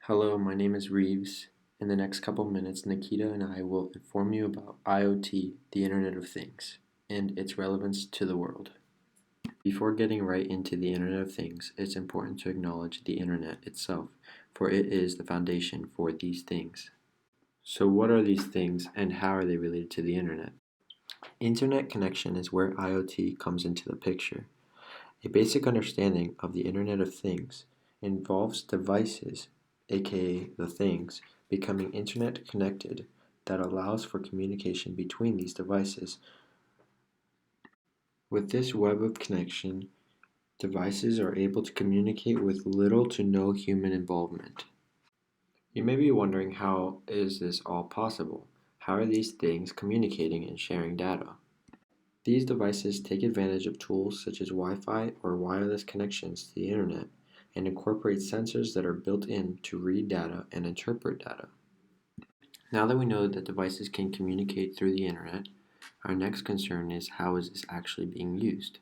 Hello, my name is Reeves. In the next couple minutes, Nikita and I will inform you about IoT, the Internet of Things, and its relevance to the world. Before getting right into the Internet of Things, it's important to acknowledge the Internet itself, for it is the foundation for these things. So, what are these things and how are they related to the Internet? Internet connection is where IoT comes into the picture. A basic understanding of the Internet of Things involves devices, aka the things, becoming Internet connected that allows for communication between these devices. With this web of connection, devices are able to communicate with little to no human involvement. You may be wondering, how is this all possible? How are these things communicating and sharing data? These devices take advantage of tools such as Wi-Fi or wireless connections to the Internet and incorporate sensors that are built in to read data and interpret data. Now that we know that devices can communicate through the Internet, our next concern is, how is this actually being used?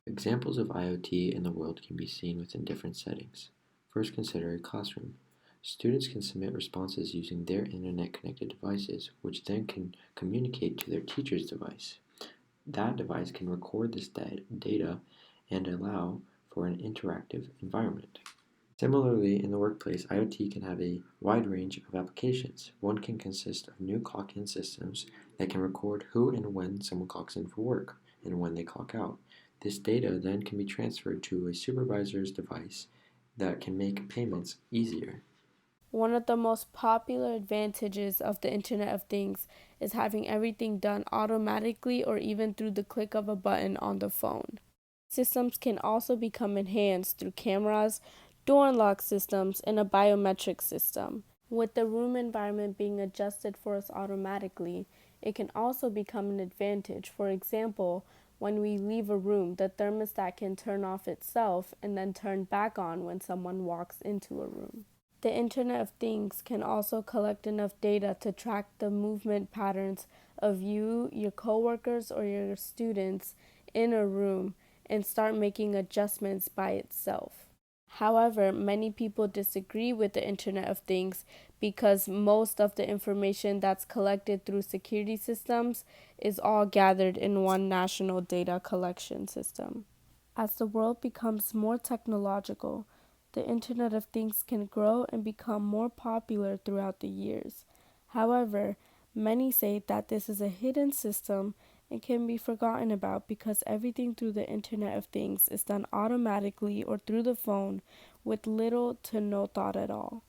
Examples of IoT in the world can be seen within different settings. First, consider a classroom. Students can submit responses using their Internet-connected devices, which then can communicate to their teacher's device. That device can record this data and allow for an interactive environment. Similarly, in the workplace, IoT can have a wide range of applications. One can consist of new clock-in systems that can record who and when someone clocks in for work and when they clock out. This data then can be transferred to a supervisor's device that can make payments easier. One of the most popular advantages of the Internet of Things is having everything done automatically or even through the click of a button on the phone. Systems can also become enhanced through cameras, door unlock systems, and a biometric system. With the room environment being adjusted for us automatically, it can also become an advantage. For example, when we leave a room, the thermostat can turn off itself and then turn back on when someone walks into a room. The Internet of Things can also collect enough data to track the movement patterns of you, your coworkers, or your students in a room and start making adjustments by itself. However, many people disagree with the Internet of Things because most of the information that's collected through security systems is all gathered in one national data collection system. As the world becomes more technological, the Internet of Things can grow and become more popular throughout the years. However, many say that this is a hidden system and can be forgotten about because everything through the Internet of Things is done automatically or through the phone with little to no thought at all.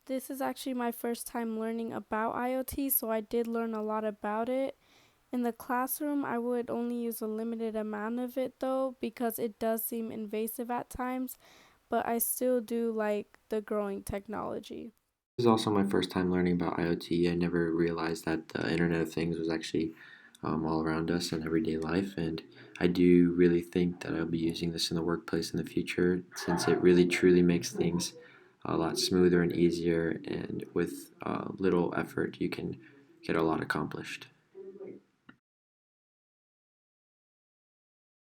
This is actually my first time learning about IoT, so I did learn a lot about it. In the classroom, I would only use a limited amount of it though, because it does seem invasive at times, but I still do like the growing technology. This is also my first time learning about IoT. I never realized that the Internet of Things was actually all around us in everyday life, and I do really think that I'll be using this in the workplace in the future, since it really truly makes things a lot smoother and easier, and with little effort, you can get a lot accomplished.